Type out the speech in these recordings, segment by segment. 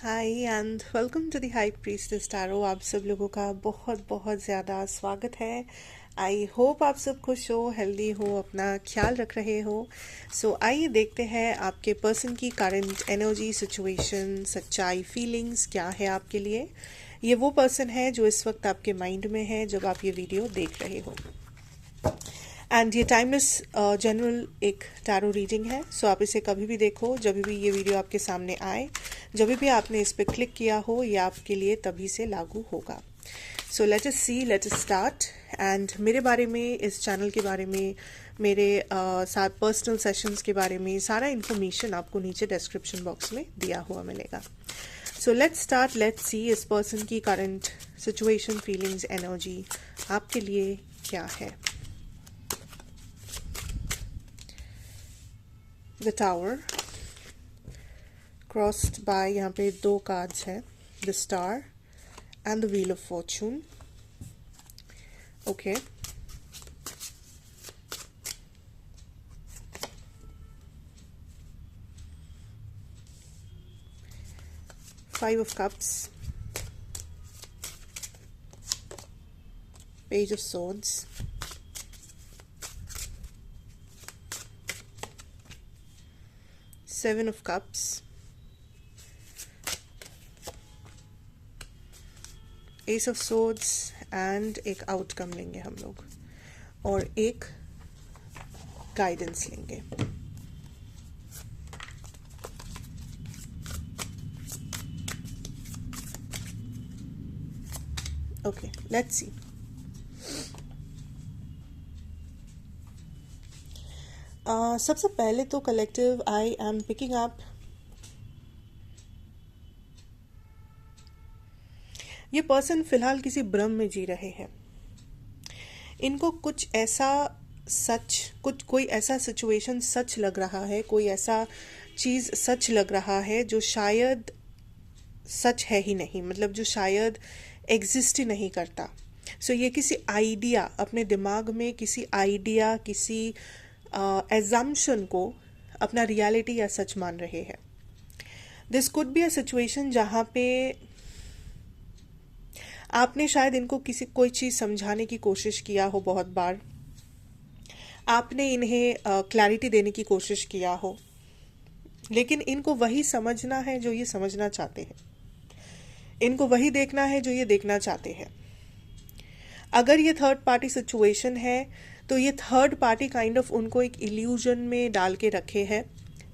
Hi and welcome to the high priestess tarot. आप सब लोगों का बहुत बहुत ज़्यादा स्वागत है। आई होप आप सब खुश हो, हेल्दी हो, अपना ख्याल रख रहे हो। आइए देखते हैं आपके पर्सन की करंट एनर्जी, सिचुएशन, सच्चाई, फीलिंग्स क्या है आपके लिए। ये वो पर्सन है जो इस वक्त आपके माइंड में है जब आप ये वीडियो देख रहे हो। एंड ये टाइमलेस जनरल एक टैरो रीडिंग है। आप इसे कभी भी देखो, जब भी ये वीडियो आपके सामने आए, जब भी आपने इस पर क्लिक किया हो, ये आपके लिए तभी से लागू होगा। Let us see, let us start. And मेरे बारे में, इस चैनल के बारे में, मेरे साथ पर्सनल सेशंस के बारे में सारा इन्फॉर्मेशन आपको नीचे डिस्क्रिप्शन बॉक्स में दिया हुआ मिलेगा। लेट्स स्टार्ट, लेट्स सी इस पर्सन की करंट सिचुएशन, फीलिंग्स, एनर्जी आपके लिए क्या है। द टावर क्रॉस्ड बाय, यहाँ पे दो कार्ड्स हैं, the star and the wheel of Fortune. Okay, five of cups, page of swords, seven of cups, S of swords and एक आउटकम लेंगे हम लोग और एक गाइडेंस लेंगे। Okay, let's see. सबसे पहले तो collective, I am picking up ये पर्सन फिलहाल किसी भ्रम में जी रहे हैं। इनको कुछ ऐसा सच, कोई ऐसा सिचुएशन सच लग रहा है, कोई ऐसा चीज़ सच लग रहा है जो शायद सच है ही नहीं, मतलब जो शायद एग्जिस्ट ही नहीं करता। ये किसी आइडिया, अपने दिमाग में किसी आइडिया, किसी एजम्पशन को अपना रियलिटी या सच मान रहे हैं। This could be a situation जहाँ पे आपने शायद इनको कोई चीज़ समझाने की कोशिश किया हो, बहुत बार आपने इन्हें क्लैरिटी देने की कोशिश किया हो, लेकिन इनको वही समझना है जो ये समझना चाहते हैं, इनको वही देखना है जो ये देखना चाहते हैं। अगर ये थर्ड पार्टी सिचुएशन है तो ये थर्ड पार्टी काइंड ऑफ उनको एक इल्यूजन में डाल के रखे है,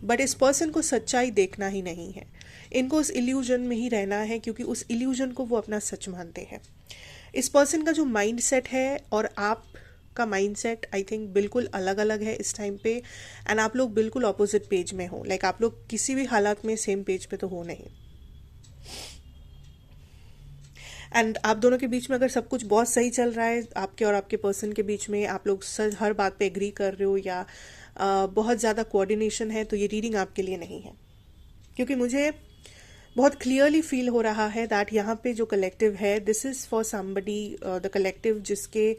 बट इस पर्सन को सच्चाई देखना ही नहीं है, इनको उस इल्यूजन में ही रहना है, क्योंकि उस इल्यूजन को वो अपना सच मानते हैं। इस पर्सन का जो माइंड सेट है और आप का माइंड सेट आई थिंक बिल्कुल अलग अलग है इस टाइम पे। एंड आप लोग बिल्कुल ऑपोजिट पेज में हो, लाइक आप लोग किसी भी हालात में सेम पेज पे तो हो नहीं। एंड आप दोनों के बीच में अगर सब कुछ बहुत सही चल रहा है, आपके और आपके पर्सन के बीच में, आप लोग हर बात पे एग्री कर रहे हो या बहुत ज़्यादा कोऑर्डिनेशन है, तो ये रीडिंग आपके लिए नहीं है। क्योंकि मुझे बहुत क्लियरली फील हो रहा है दैट यहाँ पे जो कलेक्टिव है, this is for somebody, the collective जिसके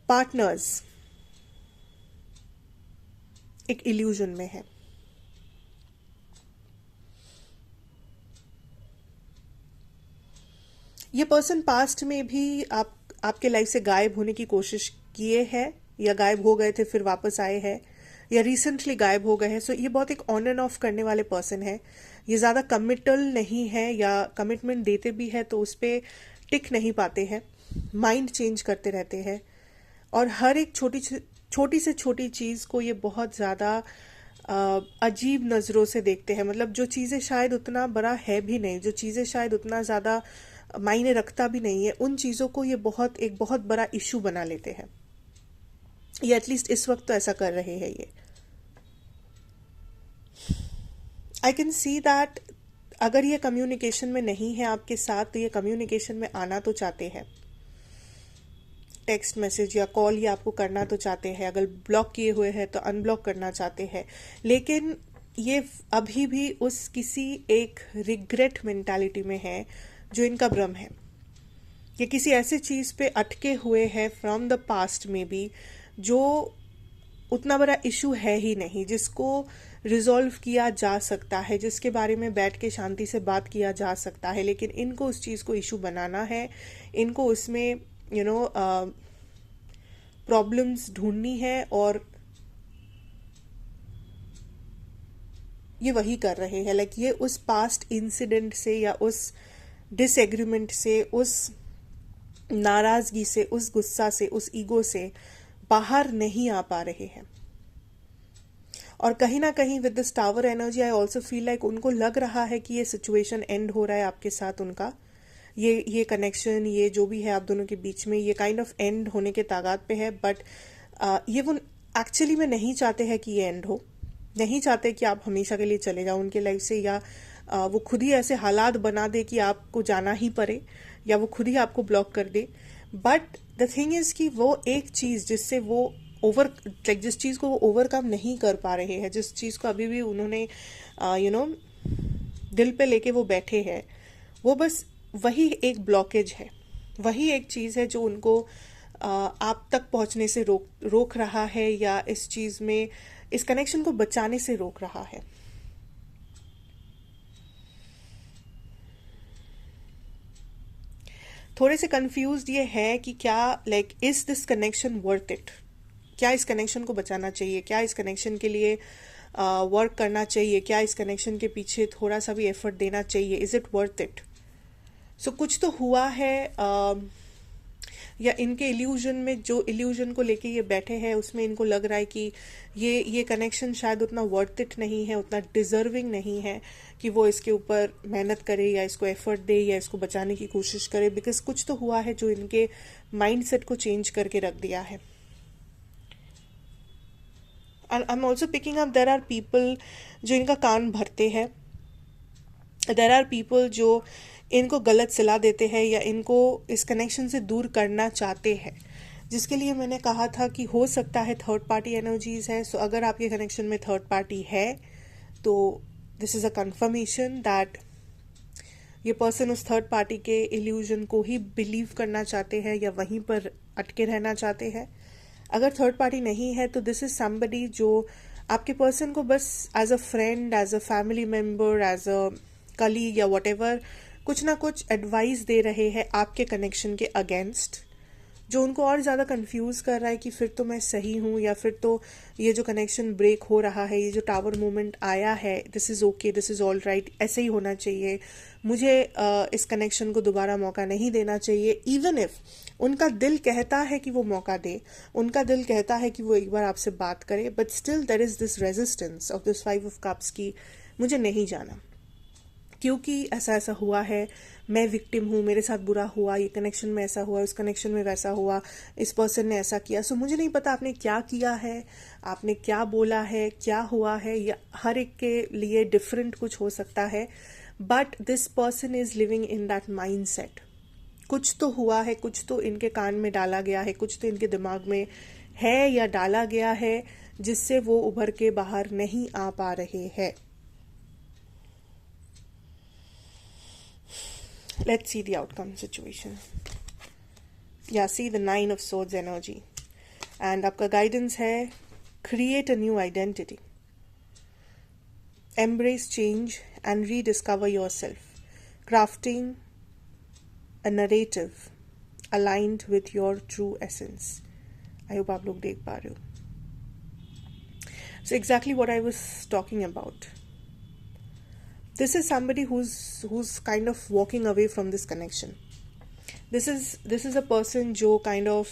पार्टनर्स एक इल्यूजन में है। ये पर्सन पास्ट में भी आपके लाइफ से गायब होने की कोशिश किए हैं, या गायब हो गए थे फिर वापस आए हैं, या रिसेंटली गायब हो गए हैं। ये बहुत एक ऑन एंड ऑफ करने वाले पर्सन है। ये ज़्यादा कमिटल नहीं है, या कमिटमेंट देते भी है तो उस पर टिक नहीं पाते हैं, माइंड चेंज करते रहते हैं, और हर एक छोटी से छोटी चीज़ को ये बहुत ज़्यादा अजीब नज़रों से देखते हैं। मतलब जो चीज़ें शायद उतना बड़ा है भी नहीं, जो चीज़ें शायद उतना ज़्यादा मायने रखता भी नहीं है, उन चीज़ों को ये एक बहुत बड़ा इशू बना लेते हैं। ये एटलीस्ट इस वक्त तो ऐसा कर रहे हैं ये। आई कैन सी दैट अगर ये कम्युनिकेशन में नहीं है आपके साथ, तो ये कम्युनिकेशन में आना तो चाहते हैं, टेक्स्ट मैसेज या कॉल ये आपको करना तो चाहते हैं, अगर ब्लॉक किए हुए हैं तो अनब्लॉक करना चाहते हैं, लेकिन ये अभी भी उस किसी एक रिग्रेट मेंटालिटी में है जो इनका भ्रम है। ये किसी ऐसे चीज़ पे अटके हुए हैं फ्रॉम द पास्ट में भी, जो उतना बड़ा इशू है ही नहीं, जिसको रिजॉल्व किया जा सकता है, जिसके बारे में बैठ के शांति से बात किया जा सकता है, लेकिन इनको उस चीज़ को इशू बनाना है, इनको उसमें प्रॉब्लम्स ढूंढनी है, और ये वही कर रहे हैं। लाइक ये उस पास्ट इंसिडेंट से या उस डिसएग्रीमेंट से, उस नाराजगी से, उस गुस्सा से, उस ईगो से बाहर नहीं आ पा रहे हैं। और कहीं ना कहीं with this tower energy I also feel like उनको लग रहा है कि ये सिचुएशन एंड हो रहा है आपके साथ, उनका ये कनेक्शन, ये जो भी है आप दोनों के बीच में, ये काइंड ऑफ एंड होने के तागात पे है। बट ये वो एक्चुअली में नहीं चाहते हैं कि ये एंड हो, नहीं चाहते कि आप हमेशा के लिए चले जाओ उनके लाइफ से, या वो खुद ही ऐसे हालात बना दे कि आपको जाना ही पड़े, या वो खुद ही आपको ब्लॉक कर दे। बट द थिंग इज कि वो एक चीज़ जिससे वो जिस चीज़ को वो ओवरकम नहीं कर पा रहे हैं, जिस चीज़ को अभी भी उन्होंने दिल पे लेके वो बैठे हैं, वो बस वही एक ब्लॉकेज है, वही एक चीज़ है जो उनको आप तक पहुंचने से रोक रहा है, या इस चीज़ में, इस कनेक्शन को बचाने से रोक रहा है। थोड़े से कंफ्यूज्ड ये है कि क्या like is this connection worth it, क्या इस कनेक्शन को बचाना चाहिए, क्या इस कनेक्शन के लिए वर्क करना चाहिए, क्या इस कनेक्शन के पीछे थोड़ा सा भी एफर्ट देना चाहिए, इज इट वर्थ इट। सो कुछ तो हुआ है, या इनके इल्यूजन में, जो इल्यूजन को लेके ये बैठे हैं उसमें इनको लग रहा है कि ये कनेक्शन शायद उतना वर्थ इट नहीं है, उतना डिजर्विंग नहीं है कि वो इसके ऊपर मेहनत करे या इसको एफर्ट दे या इसको बचाने की कोशिश करे, बिकॉज कुछ तो हुआ है जो इनके माइंडसेट को चेंज करके रख दिया है। And I'm also picking up there are people जो इनका कान भरते हैं, there are people जो इनको गलत सलाह देते हैं या इनको इस कनेक्शन से दूर करना चाहते हैं, जिसके लिए मैंने कहा था कि हो सकता है थर्ड पार्टी एनर्जीज है। सो अगर आपके कनेक्शन में थर्ड पार्टी है तो this is a confirmation that ये पर्सन उस थर्ड पार्टी के इल्यूजन को ही बिलीव करना चाहते हैं या वहीं पर अटके रहना चाहते हैं। अगर थर्ड पार्टी नहीं है तो दिस इज समबडी जो आपके पर्सन को बस as a friend, as a family member, as a colleague या व्हाटएवर कुछ ना कुछ एडवाइस दे रहे हैं आपके कनेक्शन के अगेंस्ट, जो उनको और ज़्यादा कंफ्यूज कर रहा है कि फिर तो मैं सही हूँ या फिर तो ये जो कनेक्शन ब्रेक हो रहा है, ये जो टावर मोमेंट आया है, this is okay, this is all right, ऐसे ही होना चाहिए, मुझे इस कनेक्शन को दोबारा मौका नहीं देना चाहिए। इवन इफ उनका दिल कहता है कि वो मौका दे, उनका दिल कहता है कि वो एक बार आपसे बात करे, but still there is this resistance of this 5 of cups की मुझे नहीं जाना, क्योंकि ऐसा ऐसा हुआ है, मैं विक्टिम हूँ, मेरे साथ बुरा हुआ, ये कनेक्शन में ऐसा हुआ, उस कनेक्शन में वैसा हुआ, इस पर्सन ने ऐसा किया। सो मुझे नहीं पता आपने क्या किया है, आपने क्या बोला है, क्या हुआ है, या हर एक के लिए डिफरेंट कुछ हो सकता है, but this person is living in that mind set. कुछ तो हुआ है, कुछ तो इनके कान में डाला गया है, कुछ तो इनके दिमाग में है या डाला गया है, जिससे वो उभर के बाहर नहीं आ पा रहे हैं। Let's see the outcome situation. Yeah, see the 9 of Swords energy. And आपका guidance है create a new identity. Embrace change and rediscover yourself. Crafting a narrative aligned with your true essence. I hope आप लोग देख पा रहे हो. So exactly what I was talking about. This is somebody who's kind of walking away from this connection. This is a person जो kind of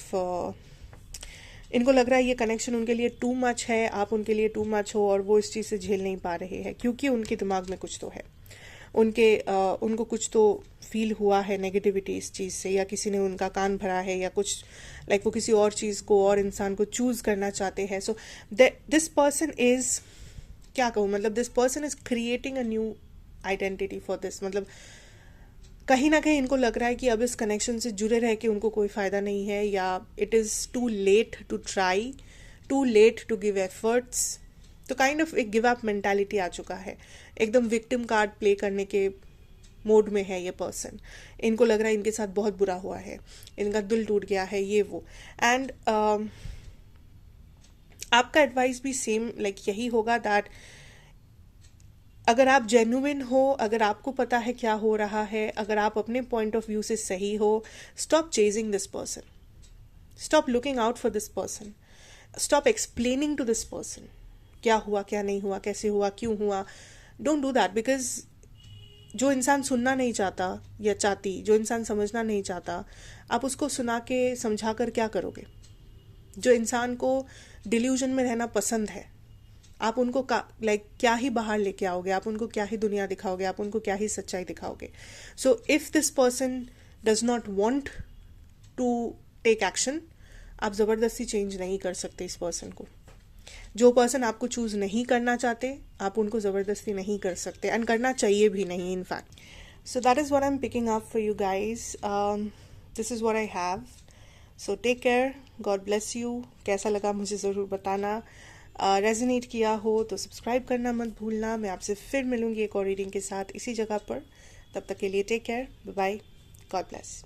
इनको लग रहा है ये कनेक्शन उनके लिए टू मच है, आप उनके लिए टू मच हो, और वो इस चीज़ से झेल नहीं पा रहे हैं क्योंकि उनके दिमाग में कुछ तो है, उनको कुछ तो फील हुआ है नेगेटिविटी इस चीज़ से, या किसी ने उनका कान भरा है, या कुछ लाइक वो किसी और चीज़ को और इंसान को चूज करना चाहते हैं। सो दिस पर्सन इज, क्या कहूँ, मतलब this person is creating a new identity for this. मतलब कहीं ना कहीं इनको लग रहा है कि अब इस कनेक्शन से जुड़े रह के उनको कोई फ़ायदा नहीं है, या it is too late to try, too late to give efforts. तो काइंड ऑफ एक गिव अप मेंटालिटी आ चुका है, एकदम विक्टिम कार्ड प्ले करने के मोड में है ये पर्सन। इनको लग रहा है इनके साथ बहुत बुरा हुआ है, इनका दिल टूट गया है, ये वो। एंड आपका एडवाइस भी सेम लाइक यही होगा दैट अगर आप जेन्युइन हो, अगर आपको पता है क्या हो रहा है, अगर आप अपने पॉइंट ऑफ व्यू से सही हो, stop chasing this person, stop looking out for this person, stop explaining to this person क्या हुआ, क्या नहीं हुआ, कैसे हुआ, क्यों हुआ. डोंट डू दैट, बिकॉज जो इंसान सुनना नहीं चाहता या चाहती, जो इंसान समझना नहीं चाहता, आप उसको सुना के समझा कर क्या करोगे. जो इंसान को डिल्यूजन में रहना पसंद है, आप उनको क्या ही बाहर लेके आओगे, आप उनको क्या ही दुनिया दिखाओगे, आप उनको क्या ही सच्चाई दिखाओगे. So if this person does not want to take action, आप ज़बरदस्ती चेंज नहीं कर सकते इस पर्सन को. जो पर्सन आपको चूज नहीं करना चाहते, आप उनको ज़बरदस्ती नहीं कर सकते, एंड करना चाहिए भी नहीं in fact. So that is what I am picking up for you guys. This is what I have. So take care, God bless you. कैसा लगा मुझे ज़रूर बताना. रेजोनेट किया हो तो सब्सक्राइब करना मत भूलना. मैं आपसे फिर मिलूंगी एक और रीडिंग के साथ इसी जगह पर. तब तक के लिए take care, bye bye, God bless.